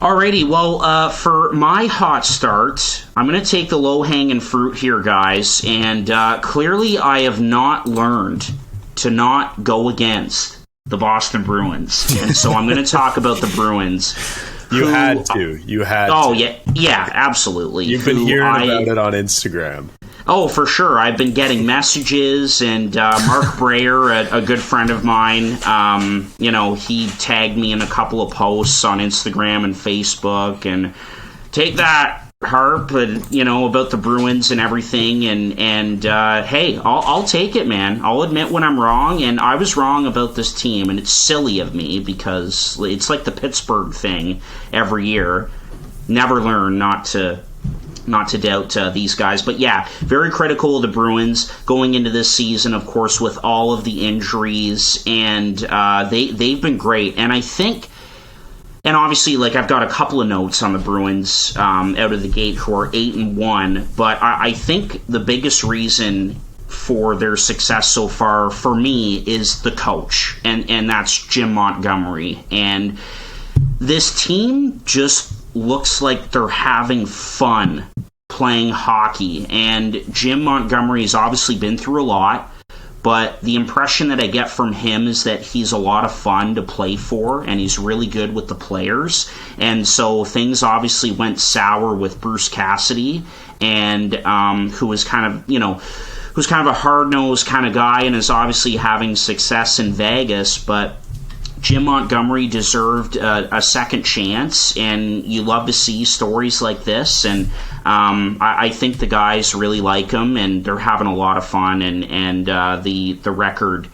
Alrighty, well, for my hot start, I'm going to take the low-hanging fruit here, guys, and clearly I have not learned to not go against the Boston Bruins, and so I'm going to talk about the Bruins. You had to. Oh, yeah, absolutely. You've been hearing about it on Instagram. Oh, for sure. I've been getting messages, and Mark Breyer, a good friend of mine, he tagged me in a couple of posts on Instagram and Facebook, and take that, Harp, and, about the Bruins and everything, and hey, I'll take it, man. I'll admit when I'm wrong, and I was wrong about this team, and it's silly of me, because it's like the Pittsburgh thing every year. Never learn not to doubt these guys. But yeah, very critical of the Bruins going into this season, of course, with all of the injuries, and they've been great. And I think, and obviously, I've got a couple of notes on the Bruins out of the gate who are 8-1, but I think the biggest reason for their success so far, for me, is the coach, and that's Jim Montgomery. And this team just looks like they're having fun playing hockey, and Jim Montgomery's obviously been through a lot, but the impression that I get from him is that he's a lot of fun to play for, and he's really good with the players. And so things obviously went sour with Bruce Cassidy, and who was kind of a hard-nosed kind of guy and is obviously having success in Vegas, but Jim Montgomery deserved a second chance, and you love to see stories like this, and I think the guys really like him, and they're having a lot of fun, and the record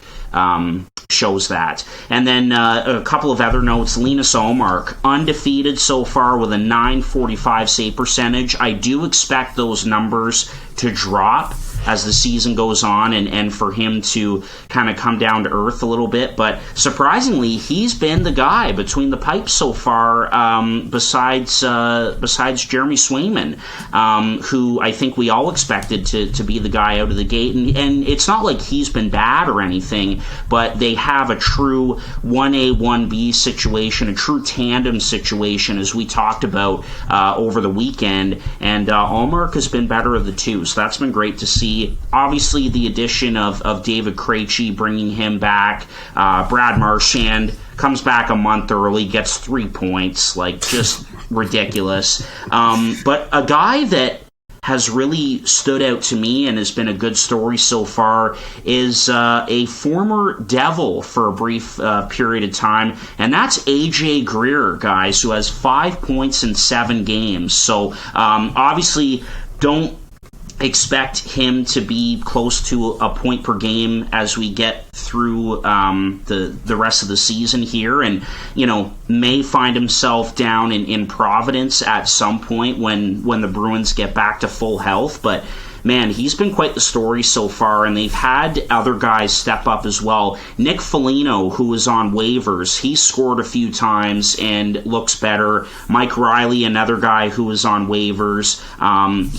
shows that. And then a couple of other notes. Linus Ullmark, undefeated so far with a .945 save percentage. I do expect those numbers to drop as the season goes on, and for him to kind of come down to earth a little bit. But surprisingly, he's been the guy between the pipes so far, besides Jeremy Swayman, who I think we all expected to be the guy out of the gate. And it's not like he's been bad or anything, but they have a true 1A, 1B situation, a true tandem situation, as we talked about over the weekend. And Ullmark has been better of the two, so that's been great to see. Obviously, the addition of David Krejci, bringing him back. Brad Marchand comes back a month early, gets 3 points, just ridiculous. But a guy that has really stood out to me and has been a good story so far is a former Devil for a brief period of time, and that's AJ Greer, guys, who has 5 points in 7 games. So obviously don't expect him to be close to a point per game as we get through the rest of the season here, and may find himself down in Providence at some point when the Bruins get back to full health. But man, he's been quite the story so far, and they've had other guys step up as well. Nick Foligno, who was on waivers, he scored a few times and looks better. Mike Riley, another guy who was on waivers,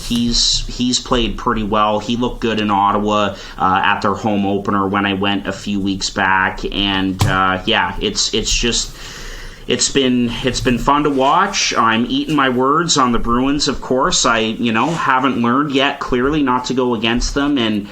he's played pretty well. He looked good in Ottawa at their home opener when I went a few weeks back, and It's been fun to watch. I'm eating my words on the Bruins, of course. I haven't learned yet, clearly, not to go against them. And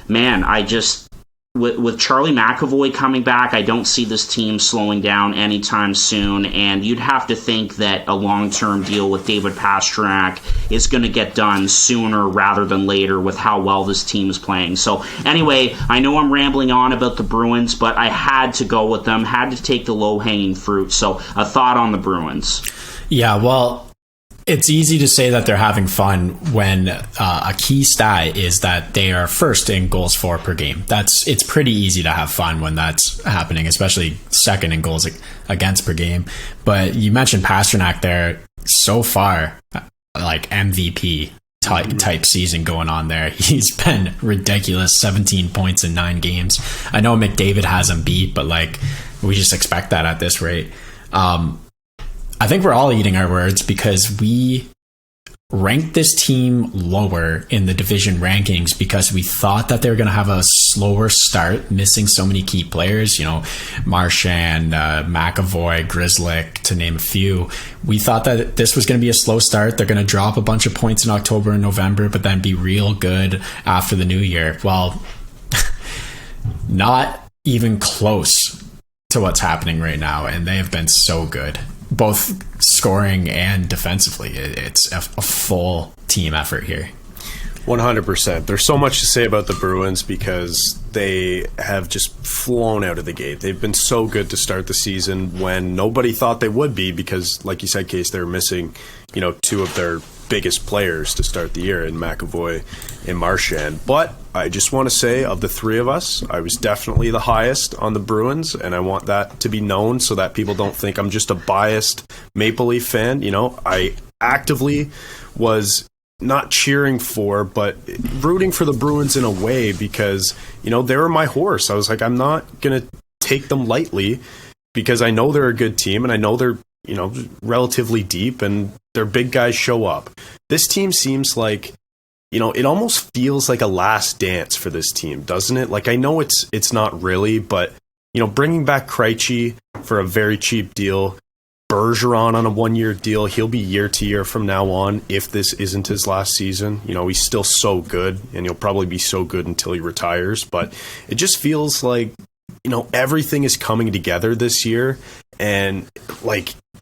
man, I just with Charlie McAvoy coming back, I don't see this team slowing down anytime soon, and you'd have to think that a long-term deal with David Pastrnak is going to get done sooner rather than later with how well this team is playing. So anyway, I know I'm rambling on about the Bruins, but I had to go with them, had to take the low-hanging fruit. So a thought on the Bruins. Yeah, well, it's easy to say that they're having fun when a key stat is that they are first in goals for per game. It's pretty easy to have fun when that's happening, especially second in goals against per game. But you mentioned Pastrnak there. So far, like MVP type season going on there. He's been ridiculous. 17 points in 9 games. I know McDavid has him beat, but we just expect that at this rate. I think we're all eating our words because we ranked this team lower in the division rankings because we thought that they were going to have a slower start, missing so many key players, Marchand, McAvoy, Grzelcyk, to name a few. We thought that this was going to be a slow start. They're going to drop a bunch of points in October and November, but then be real good after the new year. Well, not even close to what's happening right now, and they have been so good, both scoring and defensively. It's a full team effort here. 100%. There's so much to say about the Bruins because they have just flown out of the gate. They've been so good to start the season when nobody thought they would be because, like you said, Case, they were missing, two of their biggest players to start the year in McAvoy and Marchand. But I just want to say, of the three of us, I was definitely the highest on the Bruins, and I want that to be known so that people don't think I'm just a biased Maple Leaf fan. I actively was not cheering for, but rooting for the Bruins in a way because, they were my horse. I was like, I'm not going to take them lightly because I know they're a good team and I know they're, relatively deep and their big guys show up. This team seems like, it almost feels like a last dance for this team, doesn't it? Like, I know it's not really, but, bringing back Krejci for a very cheap deal, Bergeron on a 1-year deal. He'll be year to year from now on if this isn't his last season. He's still so good, and he'll probably be so good until he retires. But it just feels like, everything is coming together this year. And,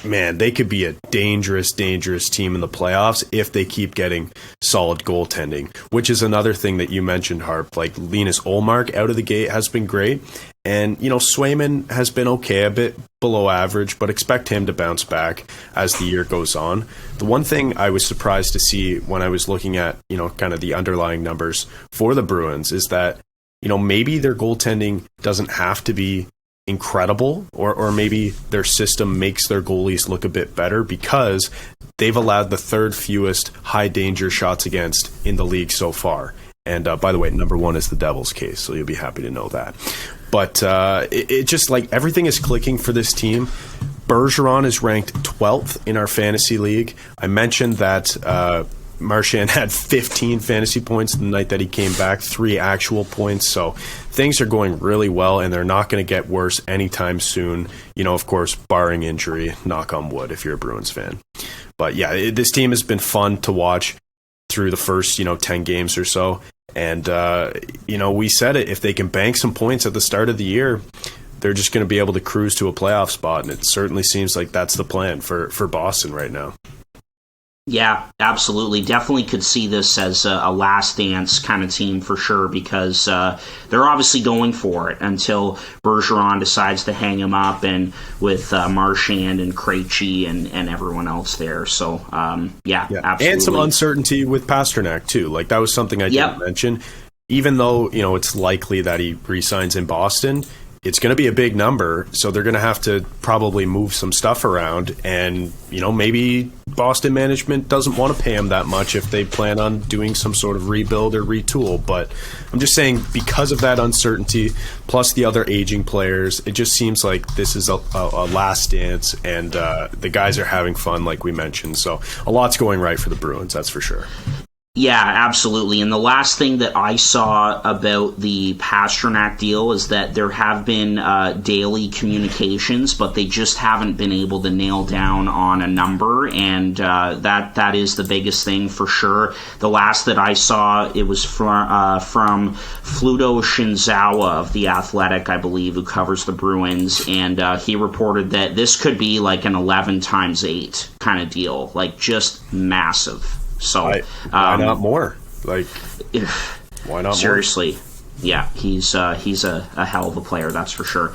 man, they could be a dangerous, dangerous team in the playoffs if they keep getting solid goaltending, which is another thing that you mentioned, Harp. Like, Linus Ullmark out of the gate has been great. And, Swayman has been okay, a bit below average, but expect him to bounce back as the year goes on. The one thing I was surprised to see when I was looking at, kind of the underlying numbers for the Bruins is that, maybe their goaltending doesn't have to be incredible, or maybe their system makes their goalies look a bit better because they've allowed the third fewest high danger shots against in the league so far. And by the way, number one is the Devils, Case, so you'll be happy to know that. But it just everything is clicking for this team. Bergeron is ranked 12th in our fantasy league. I mentioned that Marchand had 15 fantasy points the night that he came back, 3 actual points. So things are going really well, and they're not going to get worse anytime soon. Of course, barring injury, knock on wood if you're a Bruins fan. But yeah, this team has been fun to watch through the first, 10 games or so. And, we said it, if they can bank some points at the start of the year, they're just going to be able to cruise to a playoff spot. And it certainly seems like that's the plan for Boston right now. Yeah, absolutely. Definitely could see this as a last dance kind of team for sure because they're obviously going for it until Bergeron decides to hang him up and with Marchand and Krejci and everyone else there. So, yeah, absolutely. And some uncertainty with Pasternak, too. That was something I didn't mention. Even though, it's likely that he re-signs in Boston, it's going to be a big number, so they're going to have to probably move some stuff around. And, maybe Boston management doesn't want to pay him that much if they plan on doing some sort of rebuild or retool. But I'm just saying, because of that uncertainty, plus the other aging players, it just seems like this is a last dance, and the guys are having fun, like we mentioned. So a lot's going right for the Bruins, that's for sure. Yeah, absolutely. And the last thing that I saw about the Pasternak deal is that there have been daily communications, but they just haven't been able to nail down on a number, and that is the biggest thing for sure. The last that I saw, it was from Fluto Shinzawa of The Athletic, I believe, who covers the Bruins, and he reported that this could be like an 11 times 8 kind of deal, just massive. So why not more? Why not seriously, more? Yeah, he's a hell of a player, that's for sure.